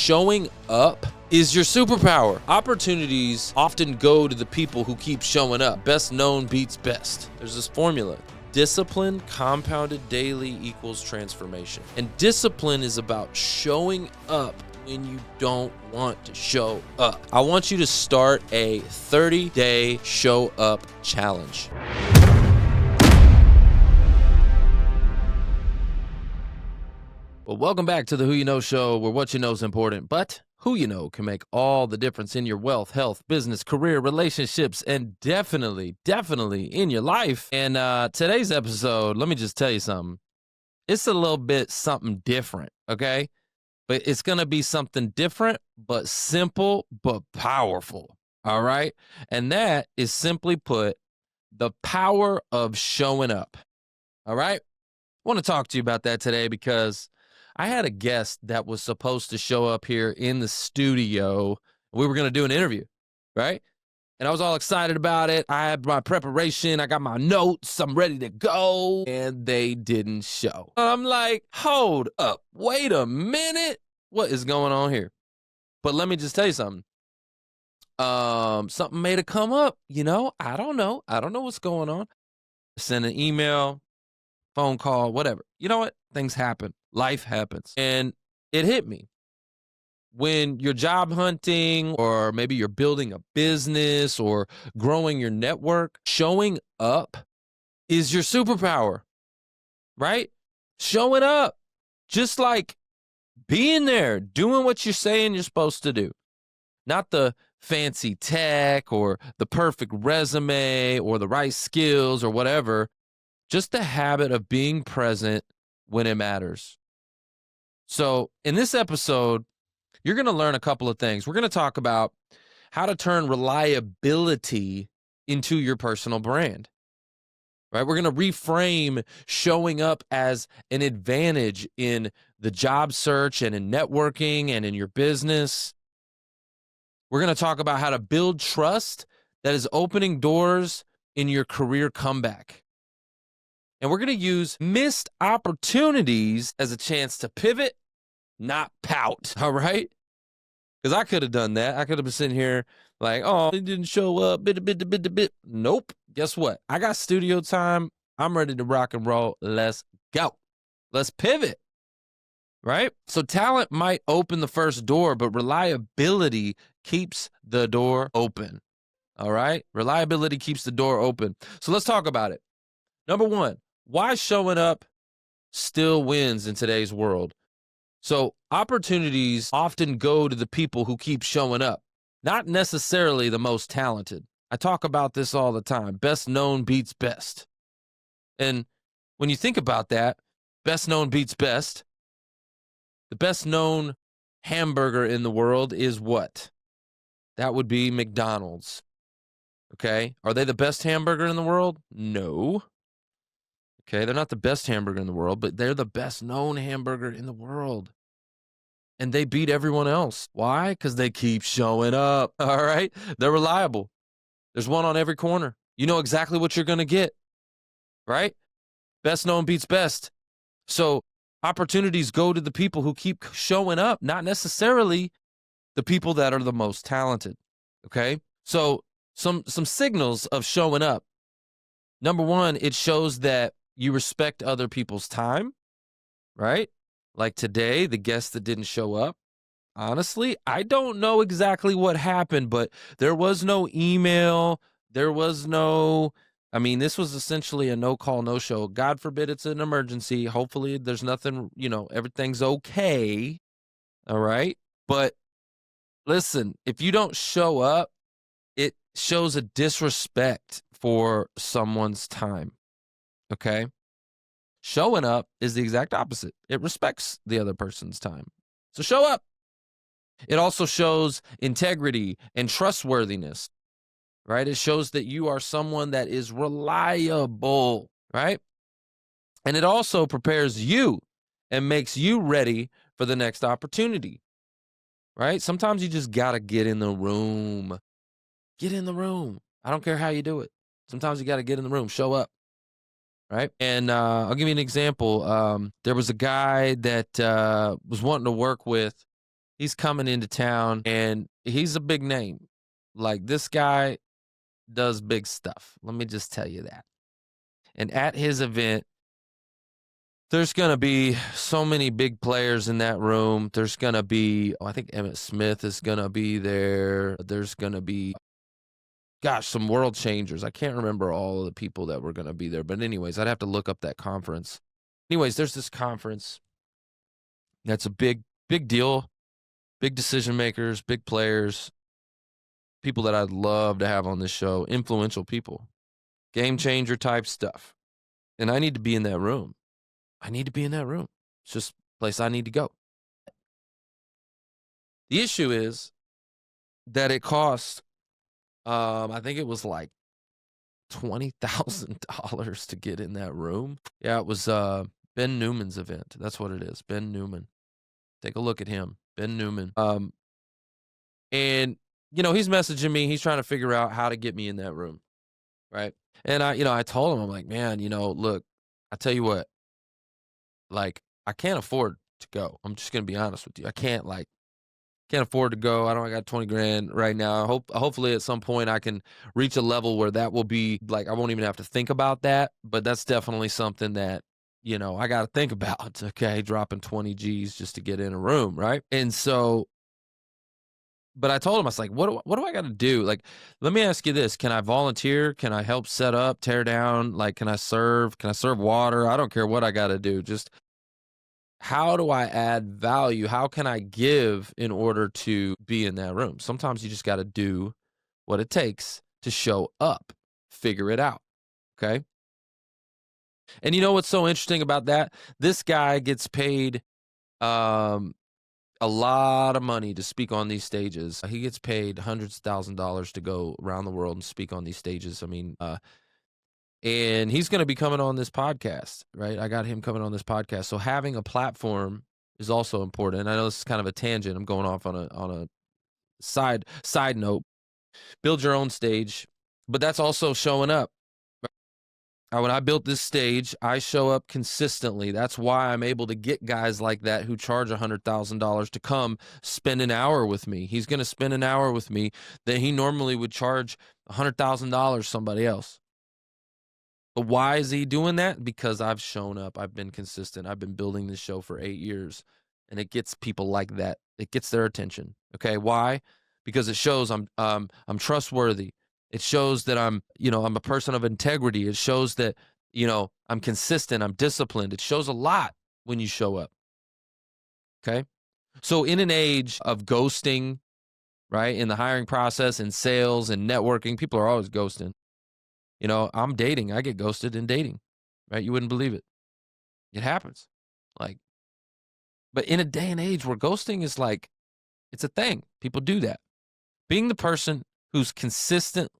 Showing up is your superpower. Opportunities often go to the people who keep showing up. Best known beats best. There's this formula. Discipline compounded daily equals transformation. And discipline is about showing up when you don't want to show up. I want you to start a 30-day show up challenge. Well, welcome back to the Who You Know Show, where what you know is important, but who you know can make all the difference in your wealth, health, business, career, relationships, and definitely in your life. And today's episode, let me just tell you something. It's a little bit something different, okay? But it's going to be something different, but simple, but powerful, all right? And that is simply put, the power of showing up, all right? I want to talk to you about that today because I had a guest that was supposed to show up here in the studio. We were going to do an interview, right? And I was all excited about it. I had my preparation. I got my notes. I'm ready to go. And they didn't show. I'm like, hold up. Wait a minute. What is going on here? But let me just tell you something. Something may have come up. You know, I don't know. I don't know what's going on. Send an email, phone call, whatever. You know what? Things happen. Life happens. And it hit me. When you're job hunting, or maybe you're building a business or growing your network, showing up is your superpower, right? Showing up, just like being there, doing what you're saying you're supposed to do. Not the fancy tech or the perfect resume or the right skills or whatever. Just the habit of being present when it matters. So in this episode, you're going to learn a couple of things. We're going to talk about how to turn reliability into your personal brand, right? We're going to reframe showing up as an advantage in the job search and in networking and in your business. We're going to talk about how to build trust that is opening doors in your career comeback. And we're going to use missed opportunities as a chance to pivot, not pout, all right? Because I could have done that. I could have been sitting here like, oh, it didn't show up, bit. Nope. Guess what? I got studio time. I'm ready to rock and roll. Let's go. Let's pivot, right? So talent might open the first door, but reliability keeps the door open, all right? Reliability keeps the door open. So let's talk about it. Number one, why showing up still wins in today's world. So opportunities often go to the people who keep showing up, not necessarily the most talented. I talk about this all the time. Best known beats best. And when you think about that, best known beats best. The best known hamburger in the world is what? That would be McDonald's. Okay. Are they the best hamburger in the world? No. Okay, they're not the best hamburger in the world, but they're the best known hamburger in the world. And they beat everyone else. Why? Because they keep showing up, all right? They're reliable. There's one on every corner. You know exactly what you're going to get, right? Best known beats best. So opportunities go to the people who keep showing up, not necessarily the people that are the most talented, okay? So some signals of showing up. Number one, it shows that you respect other people's time, right? Like today, the guest that didn't show up. Honestly, I don't know exactly what happened, but there was no email. There was no, this was essentially a no call, no show. God forbid it's an emergency. Hopefully there's nothing, everything's okay. All right. But listen, if you don't show up, it shows a disrespect for someone's time. Okay. Showing up is the exact opposite. It respects the other person's time. So show up. It also shows integrity and trustworthiness, right? It shows that you are someone that is reliable, right? And it also prepares you and makes you ready for the next opportunity, right? Sometimes you just got to get in the room. Get in the room. I don't care how you do it. Sometimes you got to get in the room, show up. Right. And I'll give you an example. There was a guy that was wanting to work with He's coming into town and he's a big name. Like this guy does big stuff. Let me just tell you that. And at his event, there's going to be so many big players in that room. There's going to be, I think Emmett Smith is going to be there. There's going to be, gosh, some world changers. I can't remember all of the people that were going to be there. But, anyways, I'd have to look up that conference. Anyways, there's this conference that's a big, big deal, big decision makers, big players, people that I'd love to have on this show, influential people, game changer type stuff. And I need to be in that room. I need to be in that room. It's just a place I need to go. The issue is that it cost, I think it was like $20,000 to get in that room. Yeah, it was Ben Newman's event. That's what it is. Ben Newman. Take a look at him. Ben Newman. And he's messaging me. He's trying to figure out how to get me in that room. Right. And I told him, I'm like, man, look, I tell you what, like, I can't afford to go. I'm just going to be honest with you. I can't afford to go. I got 20 grand right now. Hopefully at some point I can reach a level where that will be like, I won't even have to think about that. But that's definitely something that, I got to think about. Okay. Dropping 20 G's just to get in a room. Right. And so, but I told him, I was like, what do I got to do? Like, let me ask you this. Can I volunteer? Can I help set up, tear down? Like, can I serve? Can I serve water? I don't care what I got to do. Just how do I add value? How can I give in order to be in that room? Sometimes you just got to do what it takes to show up, figure it out. Okay. And you know what's so interesting about that? This guy gets paid, a lot of money to speak on these stages. He gets paid hundreds of thousands of dollars to go around the world and speak on these stages. I mean, and he's going to be coming on this podcast, right? I got him coming on this podcast. So having a platform is also important. I know this is kind of a tangent. I'm going off on a side note. Build your own stage, but that's also showing up. When I built this stage, I show up consistently. That's why I'm able to get guys like that who charge $100,000 to come spend an hour with me. He's going to spend an hour with me that he normally would charge $100,000 somebody else. But why is he doing that? Because I've shown up. I've been consistent. I've been building this show for 8 years, and it gets people like that. It gets their attention. Okay, why? Because it shows I'm trustworthy. It shows that I'm a person of integrity. It shows that, I'm consistent. I'm disciplined. It shows a lot when you show up. Okay. So in an age of ghosting, right, in the hiring process, in sales and networking, people are always ghosting. I'm dating. I get ghosted in dating, right? You wouldn't believe it. It happens. But in a day and age where ghosting is it's a thing. People do that. Being the person who's consistent,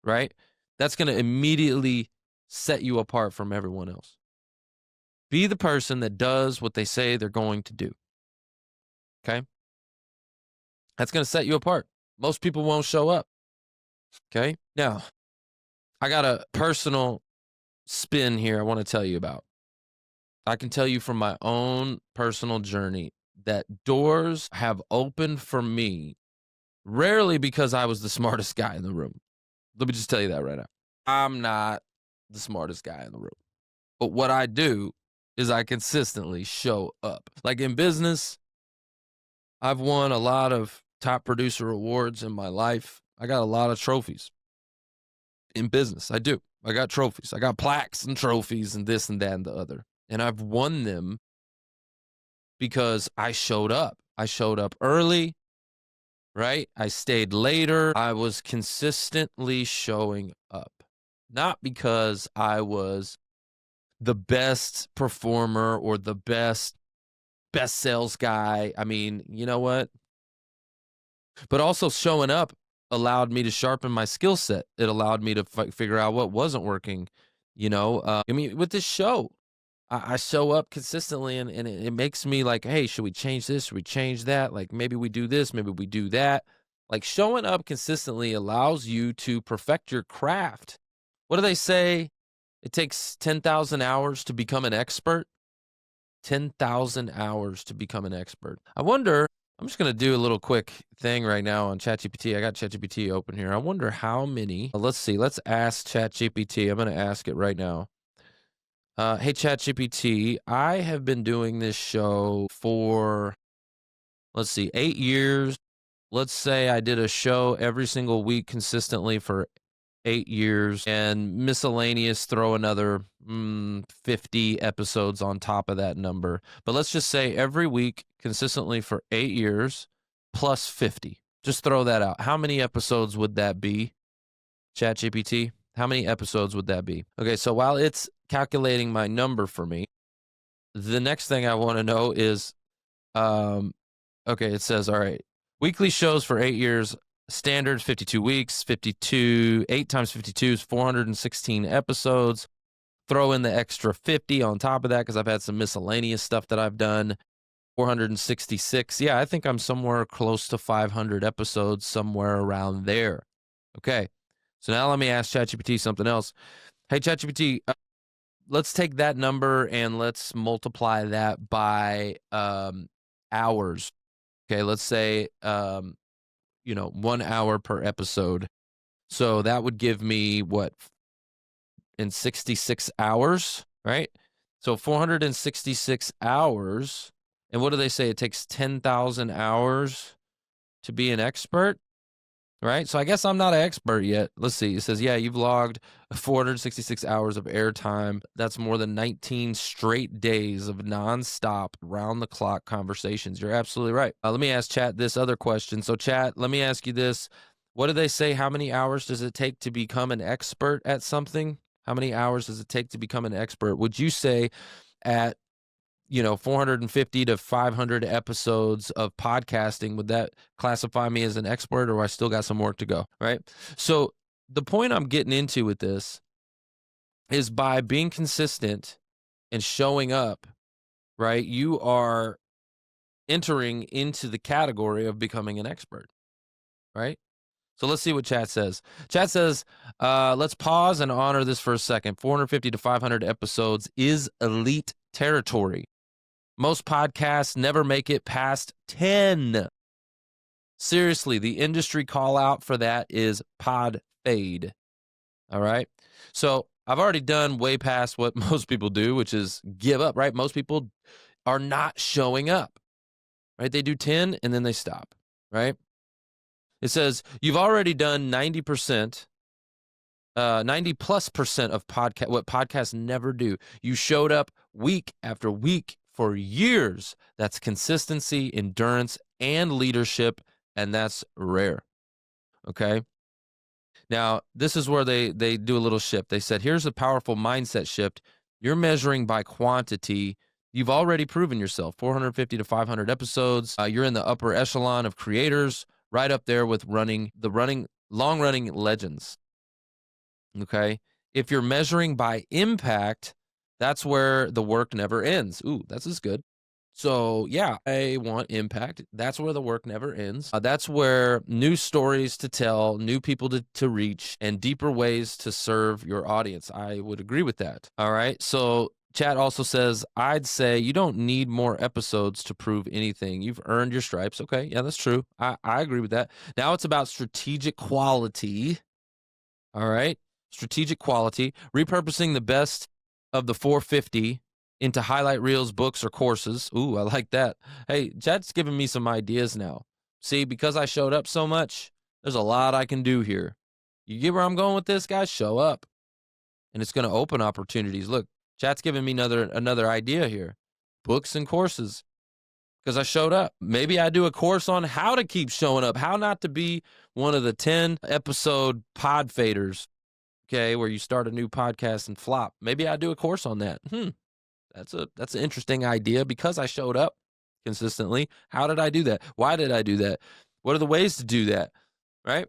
right? That's going to immediately set you apart from everyone else. Be the person that does what they say they're going to do. Okay? That's going to set you apart. Most people won't show up. Okay? Now, I got a personal spin here I want to tell you about. I can tell you from my own personal journey that doors have opened for me rarely because I was the smartest guy in the room. Let me just tell you that right now. I'm not the smartest guy in the room. But what I do is I consistently show up. Like in business, I've won a lot of top producer awards in my life. I got a lot of trophies. In business, I do. I got trophies. I got plaques and trophies and this and that and the other. And I've won them because I showed up. I showed up early, right? I stayed later. I was consistently showing up. Not because I was the best performer or the best sales guy. I mean, you know what? But also showing up allowed me to sharpen my skill set. It allowed me to figure out what wasn't working. With this show, I show up consistently and it makes me like, hey, should we change this? Should we change that? Like maybe we do this, maybe we do that. Like showing up consistently allows you to perfect your craft. What do they say? It takes 10,000 hours to become an expert. 10,000 hours to become an expert. I wonder, I'm just going to do a little quick thing right now on ChatGPT. I got ChatGPT open here. I wonder how many, let's see, let's ask ChatGPT. I'm going to ask it right now. Hey, ChatGPT, I have been doing this show for, let's see, 8 years. Let's say I did a show every single week consistently for 8 years, and miscellaneous, throw another 50 episodes on top of that number. But let's just say every week consistently for 8 years plus 50. Just throw that out. How many episodes would that be, ChatGPT? How many episodes would that be? Okay, so while it's calculating my number for me, the next thing I want to know is, okay, it says, all right, weekly shows for 8 years, standard 52 weeks, 8 times 52 is 416 episodes. Throw in the extra 50 on top of that because I've had some miscellaneous stuff that I've done. 466. Yeah, I think I'm somewhere close to 500 episodes, somewhere around there. Okay, so now let me ask ChatGPT something else. Hey, ChatGPT, let's take that number and let's multiply that by hours. Okay, let's say 1 hour per episode. So that would give me what, in 66 hours, right? So 466 hours. And what do they say? It takes 10,000 hours to be an expert, right? So I guess I'm not an expert yet. Let's see. It says, yeah, you've logged 466 hours of airtime. That's more than 19 straight days of nonstop, round-the-clock conversations. You're absolutely right. Let me ask Chat this other question. So, Chat, let me ask you this. What do they say? How many hours does it take to become an expert at something? How many hours does it take to become an expert? Would you say at 450 to 500 episodes of podcasting, would that classify me as an expert, or I still got some work to go, right? So the point I'm getting into with this is by being consistent and showing up, right, you are entering into the category of becoming an expert, right? So let's see what Chat says. Chat says, let's pause and honor this for a second. 450 to 500 episodes is elite territory. Most podcasts never make it past 10. Seriously, the industry call out for that is pod fade. All right. So I've already done way past what most people do, which is give up, right? Most people are not showing up, right? They do 10 and then they stop, right? It says you've already done 90%, 90+% of what podcasts never do. You showed up week after week for years. That's consistency, endurance, and leadership, and that's rare. Okay. Now, this is where they do a little shift. They said, here's a powerful mindset shift. You're measuring by quantity. You've already proven yourself. 450 to 500 episodes. You're in the upper echelon of creators, right up there with long-running legends. Okay. If you're measuring by impact, that's where the work never ends. Ooh, this is good. So yeah, I want impact. That's where the work never ends. That's where new stories to tell, new people to reach, and deeper ways to serve your audience. I would agree with that. All right. So Chat also says, I'd say you don't need more episodes to prove anything. You've earned your stripes. Okay. Yeah, that's true. I agree with that. Now it's about strategic quality. All right. Strategic quality, repurposing the best of the 450 into highlight reels, books, or courses. Ooh, I like that. Hey, Chat's giving me some ideas now. See, because I showed up so much, there's a lot I can do here. You get where I'm going with this, guys? Show up. And it's going to open opportunities. Look, Chat's giving me another idea here. Books and courses. Because I showed up. Maybe I do a course on how to keep showing up, how not to be one of the 10 episode pod faders. Okay, where you start a new podcast and flop. Maybe I do a course on that. That's an interesting idea because I showed up consistently. How did I do that? Why did I do that? What are the ways to do that? Right?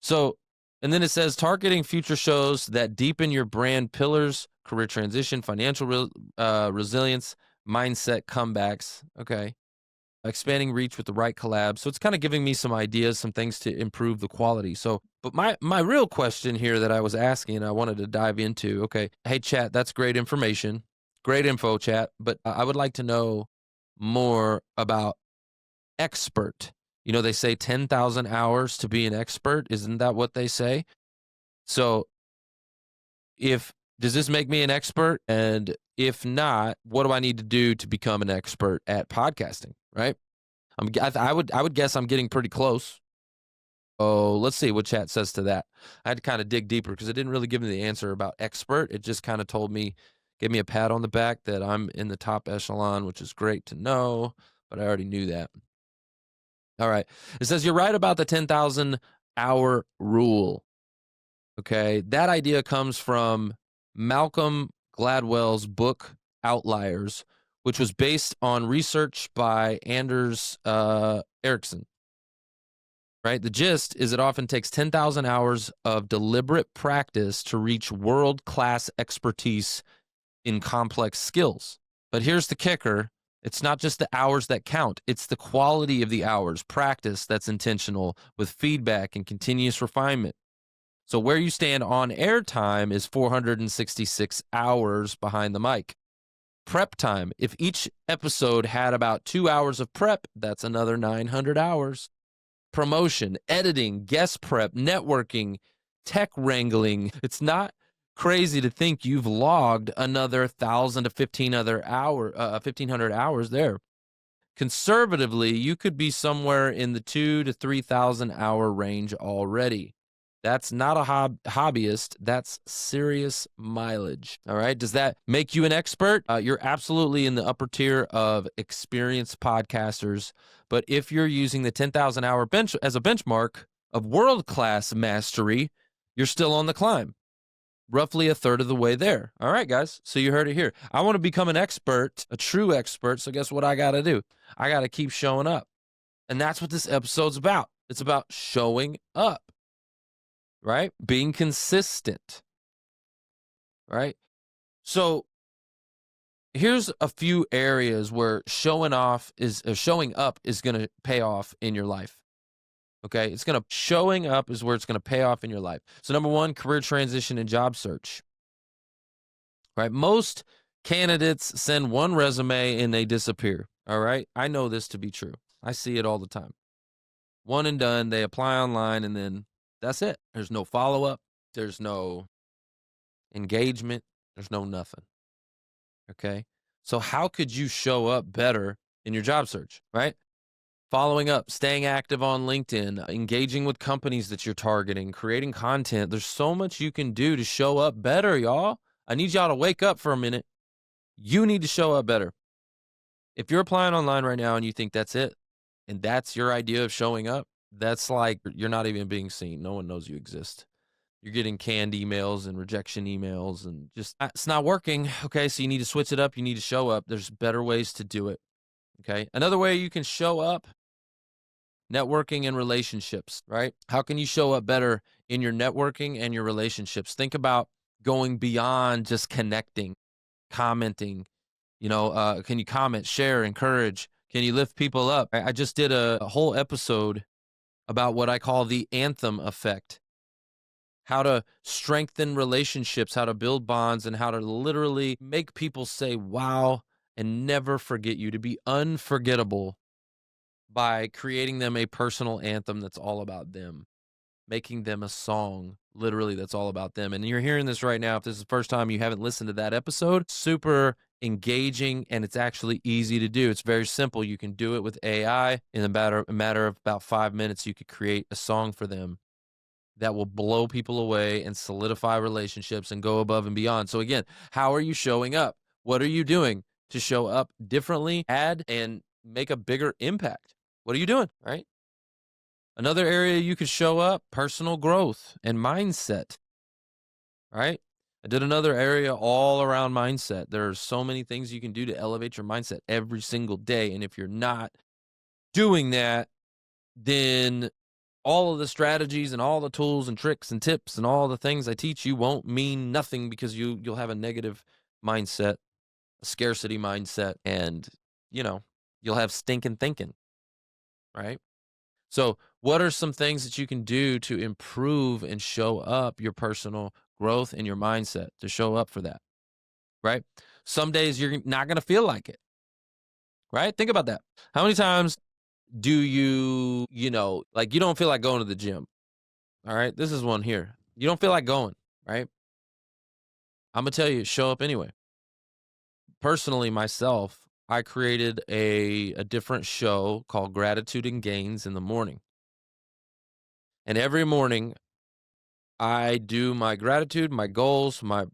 So, and then it says targeting future shows that deepen your brand pillars, career transition, financial resilience, mindset comebacks. Okay. Expanding reach with the right collabs. So it's kind of giving me some ideas, some things to improve the quality. So, but my real question here that I was asking, I wanted to dive into, okay, hey, Chat, that's great information. Great info, chat. But I would like to know more about expert. You know, they say 10,000 hours to be an expert. Isn't that what they say? So, if does this make me an expert? And if not, what do I need to do to become an expert at podcasting? Right? I would guess I'm getting pretty close. Oh, let's see what chat says to that. I had to kind of dig deeper because it didn't really give me the answer about expert. It just kind of told me, gave me a pat on the back that I'm in the top echelon, which is great to know, but I already knew that. All right. It says, you're right about the 10,000 hour rule. Okay. That idea comes from Malcolm Gladwell's book, Outliers, which was based on research by Anders Ericsson. Right? The gist is it often takes 10,000 hours of deliberate practice to reach world-class expertise in complex skills. But here's the kicker. It's not just the hours that count. It's the quality of the hours, practice that's intentional with feedback and continuous refinement. So where you stand on air time is 466 hours behind the mic. Prep time. If each episode had about 2 hours of prep, that's another 900 hours. Promotion, editing, guest prep, networking, tech wrangling. It's not crazy to think you've logged another 1,000 to 1,500 hours there. Conservatively, you could be somewhere in the 2,000 to 3,000 hour range already. That's not a hobbyist. That's serious mileage. All right. Does that make you an expert? You're absolutely in the upper tier of experienced podcasters. But if you're using the 10,000 hour bench as a benchmark of world-class mastery, you're still on the climb. Roughly a third of the way there. All right, guys. So you heard it here. I want to become an expert, a true expert. So guess what I got to do? I got to keep showing up. And that's what this episode's about. It's about showing up. Right? Being consistent. Right? So here's a few areas where showing up is going to pay off in your life. Okay? Showing up is where it's going to pay off in your life. So number 1, career transition and job search. Right? Most candidates send one resume and they disappear. All right? I know this to be true. I see it all the time. One and done, they apply online and then that's it. There's no follow-up. There's no engagement. There's no nothing. Okay? So how could you show up better in your job search, right? Following up, staying active on LinkedIn, engaging with companies that you're targeting, creating content. There's so much you can do to show up better, y'all. I need y'all to wake up for a minute. You need to show up better. If you're applying online right now and you think that's it, and that's your idea of showing up, that's like you're not even being seen. No one knows you exist. You're getting canned emails and rejection emails and just it's not working. Okay, so you need to switch it up. You need to show up. There's better ways to do it. Okay, another way you can show up, networking and relationships, right? How can you show up better in your networking and your relationships? Think about going beyond just connecting, commenting. Can you comment, share, encourage? Can you lift people up? I just did a whole episode about what I call the anthem effect. How to strengthen relationships, how to build bonds, and how to literally make people say, wow, and never forget you, to be unforgettable by creating them a personal anthem that's all about them, making them a song, literally, that's all about them. And you're hearing this right now. If this is the first time you haven't listened to that episode, super engaging, and it's actually easy to do. It's very simple. You can do it with AI. In a matter of about 5 minutes, you could create a song for them that will blow people away and solidify relationships and go above and beyond. So again, how are you showing up? What are you doing to show up differently, add, and make a bigger impact? What are you doing, right? Another area you could show up, personal growth and mindset, right? I did another area all around mindset. There are so many things you can do to elevate your mindset every single day. And if you're not doing that, then all of the strategies and all the tools and tricks and tips and all the things I teach you won't mean nothing because you'll have a negative mindset, a scarcity mindset, and you'll have stinking thinking, right? So what are some things that you can do to improve and show up your personal growth and your mindset to show up for that, right? Some days you're not going to feel like it, right? Think about that. How many times do like you don't feel like going to the gym? All right. This is one here. You don't feel like going, right? I'm going to tell you, show up anyway. Personally, myself, I created a different show called Gratitude and Gains in the morning. And every morning I do my gratitude, my goals, my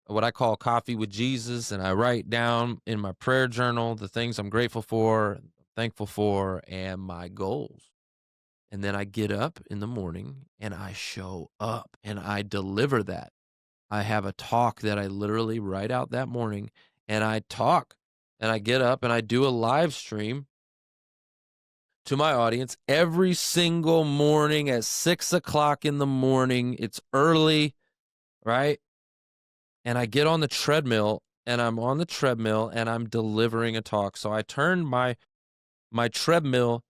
what I call coffee with Jesus, and I write down in my prayer journal the things I'm grateful for, thankful for, and my goals. And then I get up in the morning and I show up and I deliver that. I have a talk that I literally write out that morning and I talk and I get up and I do a live stream to my audience every single morning at 6 o'clock in the morning. It's early, right? And I get on the treadmill and I'm on the treadmill and I'm delivering a talk. So I turned my treadmill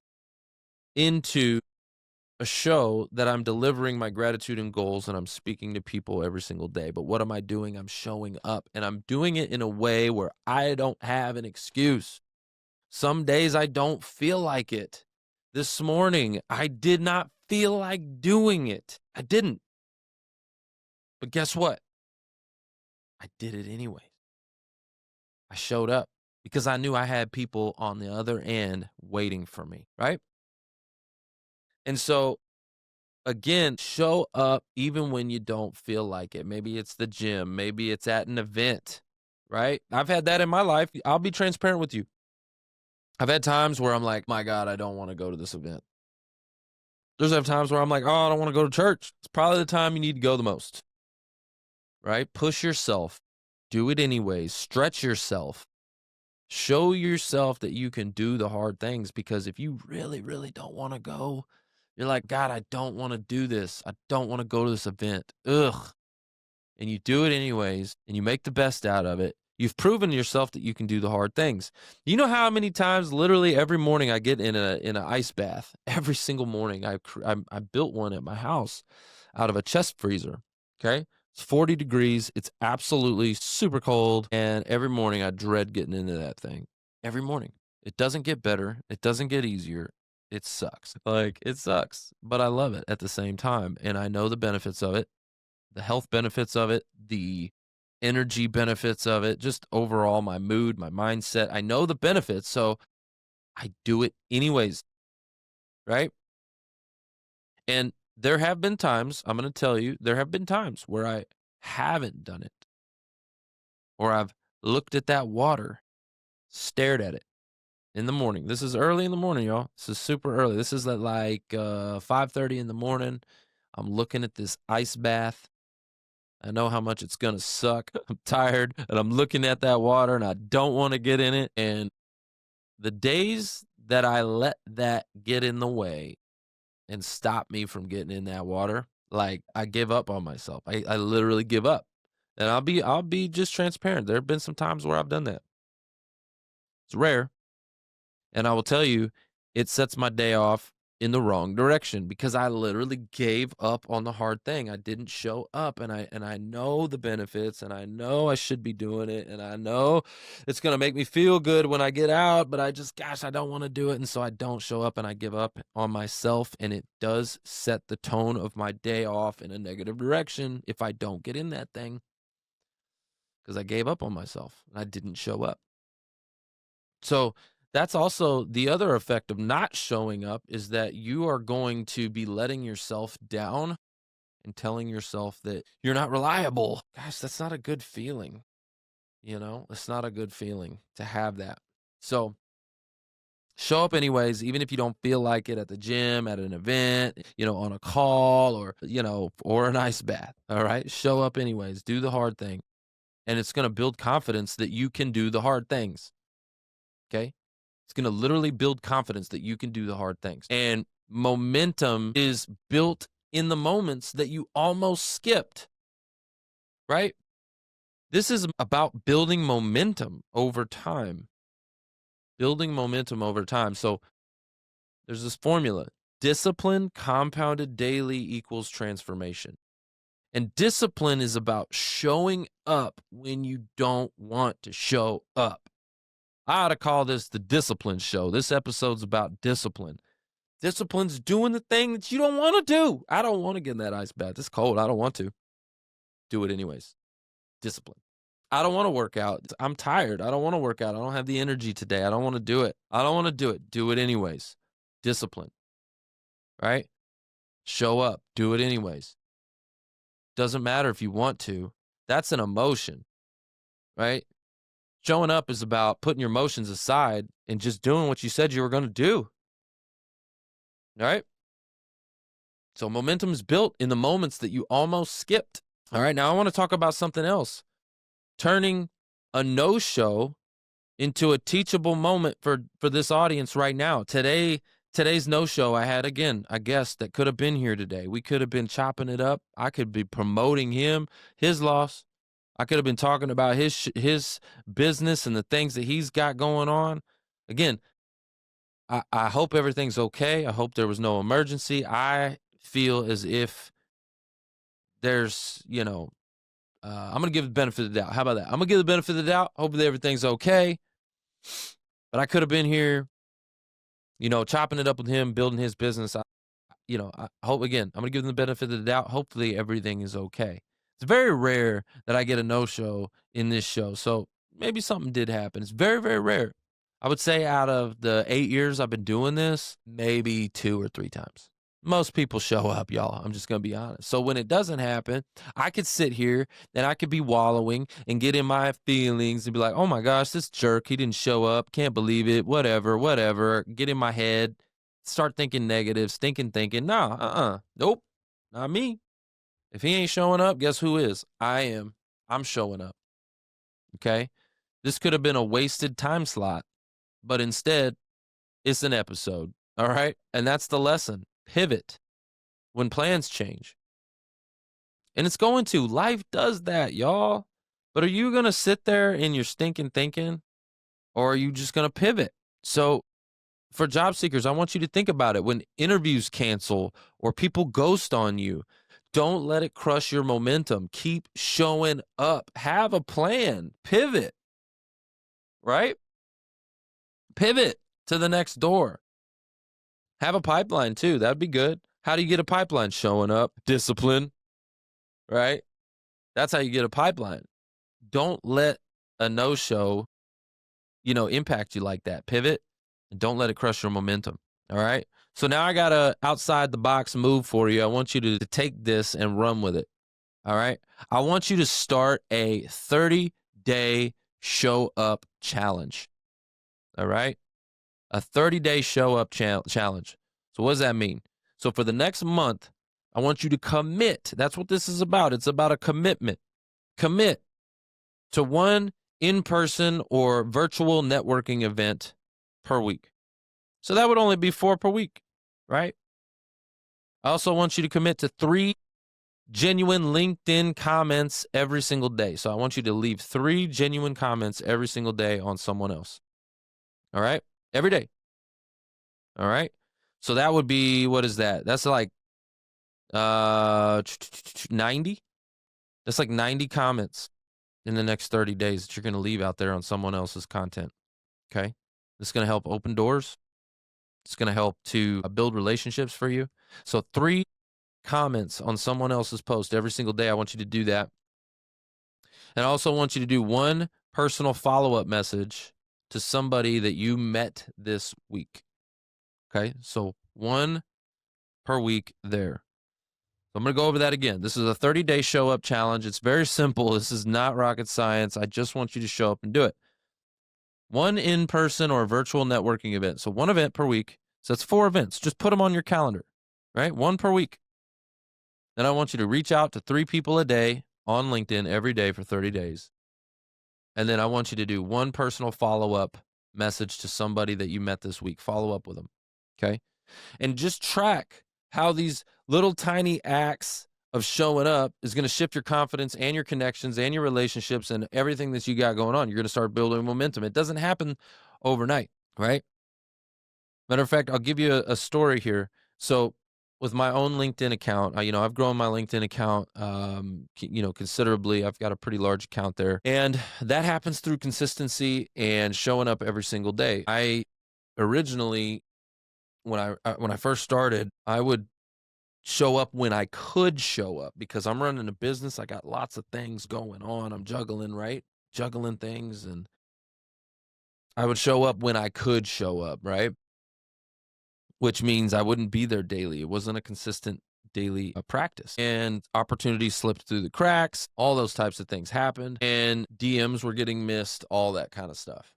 into a show that I'm delivering my gratitude and goals and I'm speaking to people every single day. But what am I doing? I'm showing up and I'm doing it in a way where I don't have an excuse. Some days I don't feel like it. This morning, I did not feel like doing it. I didn't. But guess what? I did it anyway. I showed up because I knew I had people on the other end waiting for me, right? And so, again, show up even when you don't feel like it. Maybe it's the gym, maybe it's at an event, right? I've had that in my life. I'll be transparent with you. I've had times where I'm like, my God, I don't want to go to this event. There's times where I'm like, oh, I don't want to go to church. It's probably the time you need to go the most, right? Push yourself. Do it anyways. Stretch yourself. Show yourself that you can do the hard things, because if you really, really don't want to go, you're like, God, I don't want to do this. I don't want to go to this event. Ugh. And you do it anyways, and you make the best out of it. You've proven to yourself that you can do the hard things. You know how many times, literally every morning, I get in an ice bath. Every single morning, I built one at my house out of a chest freezer. Okay, it's 40 degrees. It's absolutely super cold, and every morning I dread getting into that thing. Every morning, it doesn't get better. It doesn't get easier. It sucks. Like, it sucks, but I love it at the same time, and I know the benefits of it. The health benefits of it, the energy benefits of it, just overall my mood, my mindset. I know the benefits, so I do it anyways, right? And there have been times, I'm going to tell you, there have been times where I haven't done it, or I've looked at that water, stared at it in the morning. This is early in the morning, y'all. This is super early. This is at like 5:30 in the morning. I'm looking at this ice bath. I know how much it's going to suck. I'm tired and I'm looking at that water and I don't want to get in it. And the days that I let that get in the way and stop me from getting in that water, like, I give up on myself. I literally give up. And I'll be just transparent. There have been some times where I've done that. It's rare. And I will tell you, it sets my day off in the wrong direction, because I literally gave up on the hard thing. I didn't show up, and I know the benefits, and I know I should be doing it, and I know it's going to make me feel good when I get out, but I don't want to do it. And so I don't show up and I give up on myself, and it does set the tone of my day off in a negative direction if I don't get in that thing, because I gave up on myself and I didn't show up. So that's also the other effect of not showing up, is that you are going to be letting yourself down and telling yourself that you're not reliable. Gosh, that's not a good feeling. It's not a good feeling to have that. So show up anyways, even if you don't feel like it, at the gym, at an event, on a call, or an ice bath. All right. Show up anyways. Do the hard thing. And it's going to build confidence that you can do the hard things. Okay. It's going to literally build confidence that you can do the hard things. And momentum is built in the moments that you almost skipped, right? This is about building momentum over time. Building momentum over time. So there's this formula: discipline compounded daily equals transformation. And discipline is about showing up when you don't want to show up. I ought to call this the discipline show. This episode's about discipline. Discipline's doing the thing that you don't want to do. I don't want to get in that ice bath. It's cold. I don't want to. Do it anyways. Discipline. I don't want to work out. I'm tired. I don't want to work out. I don't have the energy today. I don't want to do it. I don't want to do it. Do it anyways. Discipline. Right? Show up. Do it anyways. Doesn't matter if you want to. That's an emotion. Right? Showing up is about putting your emotions aside and just doing what you said you were going to do. All right? So momentum is built in the moments that you almost skipped. All right, now I want to talk about something else. Turning a no-show into a teachable moment for this audience right now. Today's no-show, I had, again, a guest that could have been here today. We could have been chopping it up. I could be promoting him, his loss. I could have been talking about his business and the things that he's got going on. Again, I hope everything's okay. I hope there was no emergency. I feel as if there's, I'm going to give the benefit of the doubt. How about that? I'm going to give the benefit of the doubt. Hopefully everything's okay. But I could have been here, chopping it up with him, building his business. I hope, again, I'm going to give them the benefit of the doubt. Hopefully everything is okay. It's very rare that I get a no-show in this show. So maybe something did happen. It's very, very rare. I would say out of the 8 years I've been doing this, maybe 2 or 3 times. Most people show up, y'all. I'm just going to be honest. So when it doesn't happen, I could sit here and I could be wallowing and get in my feelings and be like, oh my gosh, this jerk, he didn't show up. Can't believe it. Whatever. Get in my head. Start thinking negatives, thinking. Nah, nope, not me. If he ain't showing up, guess who is? I am. I'm showing up. Okay? This could have been a wasted time slot, but instead, it's an episode. All right? And that's the lesson. Pivot when plans change. And it's going to. Life does that, y'all. But are you going to sit there in your stinking thinking, or are you just going to pivot? So for job seekers, I want you to think about it. When interviews cancel or people ghost on you, don't let it crush your momentum. Keep showing up. Have a plan. Pivot. Right? Pivot to the next door. Have a pipeline too. That'd be good. How do you get a pipeline? Showing up. Discipline. Right? That's how you get a pipeline. Don't let a no-show, impact you like that. Pivot and don't let it crush your momentum. All right? So now I got a outside the box move for you. I want you to take this and run with it. All right? I want you to start a 30-day show up challenge. All right? A 30-day show up challenge. So what does that mean? So for the next month, I want you to commit. That's what this is about. It's about a commitment. Commit to one in-person or virtual networking event per week. So that would only be 4 per week, right? I also want you to commit to 3 genuine LinkedIn comments every single day. So I want you to leave 3 genuine comments every single day on someone else. All right? Every day. All right? So that would be, what is that? That's like 90. That's like 90 comments in the next 30 days that you're going to leave out there on someone else's content. Okay? This is going to help open doors. It's going to help to build relationships for you. So 3 comments on someone else's post every single day. I want you to do that. And I also want you to do 1 personal follow-up message to somebody that you met this week. Okay? So 1 per week there. I'm going to go over that again. This is a 30-day show-up challenge. It's very simple. This is not rocket science. I just want you to show up and do it. 1 in-person or virtual networking event. So 1 event per week. So that's 4 events. Just put them on your calendar, right? 1 per week. Then I want you to reach out to 3 people a day on LinkedIn every day for 30 days. And then I want you to do 1 personal follow-up message to somebody that you met this week. Follow up with them, okay? And just track how these little tiny acts of showing up is going to shift your confidence and your connections and your relationships and everything that you got going on. You're going to start building momentum. It doesn't happen overnight, right? Matter of fact, I'll give you a story here. So with my own LinkedIn account, I've grown my LinkedIn account, considerably. I've got a pretty large account there, and that happens through consistency and showing up every single day. I originally, when I first started, I would show up when I could show up because I'm running a business. I got lots of things going on. I'm juggling, right? Juggling things, and I would show up when I could show up, right? Which means I wouldn't be there daily. It wasn't a consistent daily practice. And opportunities slipped through the cracks. All those types of things happened. And DMs were getting missed, all that kind of stuff.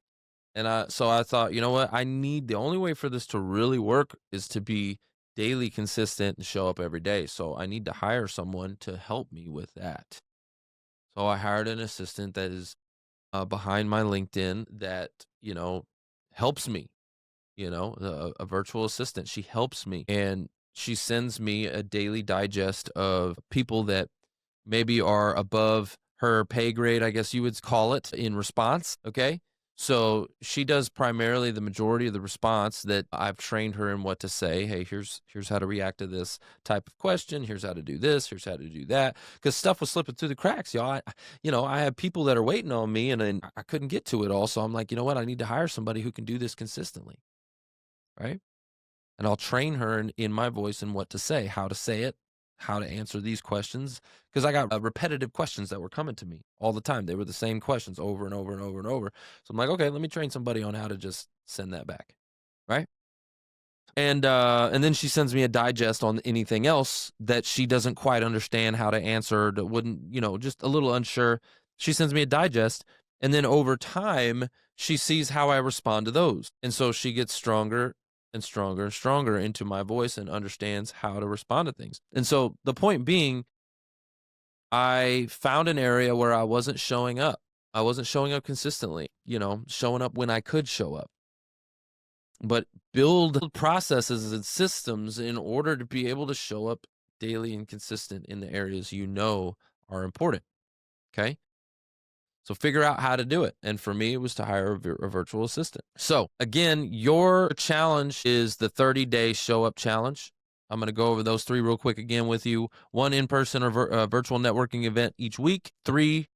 And so I thought, you know what? The only way for this to really work is to be daily consistent and show up every day. So I need to hire someone to help me with that. So I hired an assistant that is behind my LinkedIn that, helps me, a virtual assistant. She helps me and she sends me a daily digest of people that maybe are above her pay grade, I guess you would call it, in response. Okay. So she does primarily the majority of the response that I've trained her in what to say. Hey, here's how to react to this type of question. Here's how to do this. Here's how to do that. Because stuff was slipping through the cracks, y'all. I have people that are waiting on me, and I couldn't get to it all. So I'm like, you know what? I need to hire somebody who can do this consistently, right? And I'll train her in my voice and what to say it, how to answer these questions. Because I got repetitive questions that were coming to me all the time. They were the same questions over and over and over and over. So I'm like, okay, let me train somebody on how to just send that back, right? And then she sends me a digest on anything else that she doesn't quite understand how to answer, that wouldn't, just a little unsure. She sends me a digest, and then over time, she sees how I respond to those. And so she gets stronger and stronger and stronger into my voice and understands how to respond to things. And so the point being, I found an area where I wasn't showing up. I wasn't showing up consistently, showing up when I could show up, but build processes and systems in order to be able to show up daily and consistent in the areas are important. Okay. So figure out how to do it. And for me, it was to hire a virtual assistant. So again, your challenge is the 30-day show up challenge. I'm going to go over those three real quick again with you. One in-person or virtual networking event each week, 3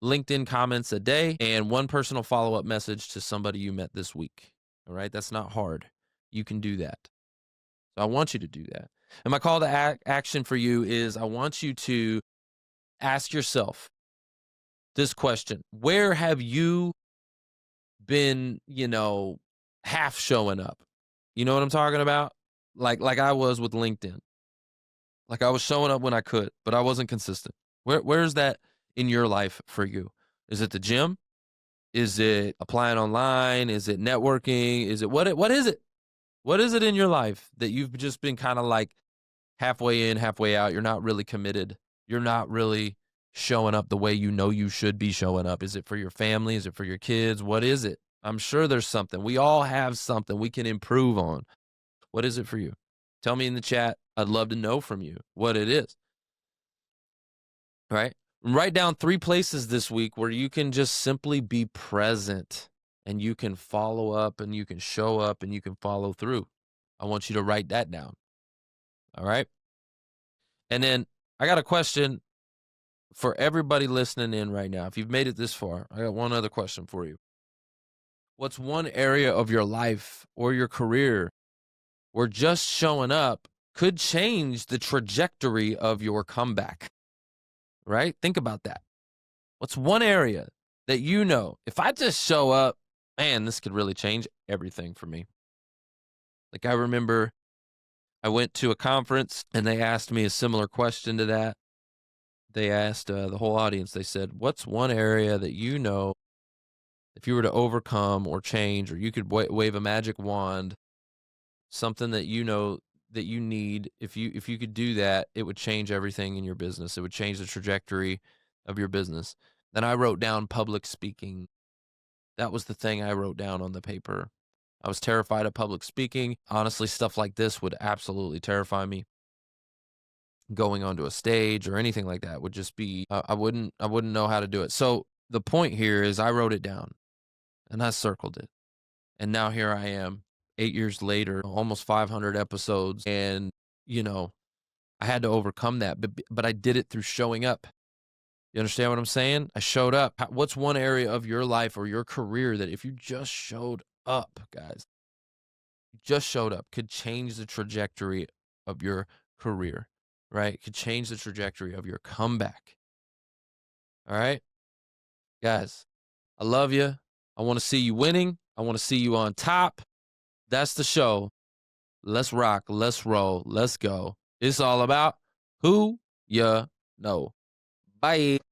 LinkedIn comments a day, and 1 personal follow-up message to somebody you met this week. All right. That's not hard. You can do that. So I want you to do that. And my call to action for you is I want you to ask yourself this question. Where have you been, half showing up? You know what I'm talking about? Like I was with LinkedIn. Like I was showing up when I could, but I wasn't consistent. Where's that in your life for you? Is it the gym? Is it applying online? Is it networking? Is it what is it? What is it in your life that you've just been kind of like halfway in, halfway out? You're not really committed. You're not really showing up the way you should be showing up. Is it for your family? Is it for your kids? What is it? I'm sure there's something. We all have something we can improve on. What is it for you? Tell me in the chat. I'd love to know from you what it is. Right? Write down 3 places this week where you can just simply be present and you can follow up and you can show up and you can follow through. I want you to write that down. All right? And then I got a question for everybody listening in right now. If you've made it this far, I got one other question for you. What's one area of your life or your career where just showing up could change the trajectory of your comeback? Right? Think about that. What's one area that if I just show up, man, this could really change everything for me. Like I remember I went to a conference and they asked me a similar question to that. They asked the whole audience, they said, what's one area that if you were to overcome or change, or you could wave a magic wand, something that that you need, if you could do that, it would change everything in your business. It would change the trajectory of your business. Then I wrote down public speaking. That was the thing I wrote down on the paper. I was terrified of public speaking. Honestly, stuff like this would absolutely terrify me. Going onto a stage or anything like that would just be, I wouldn't know how to do it. So the point here is I wrote it down and I circled it. And now here I am 8 years later, almost 500 episodes. And, you know, I had to overcome that, but I did it through showing up. You understand what I'm saying? I showed up. What's one area of your life or your career that if you just showed up, guys, just showed up, could change the trajectory of your career, right? Could change the trajectory of your comeback. All right, guys, I love you. I want to see you winning. I want to see you on top. That's the show. Let's rock. Let's roll. Let's go. It's all about who you know. Bye.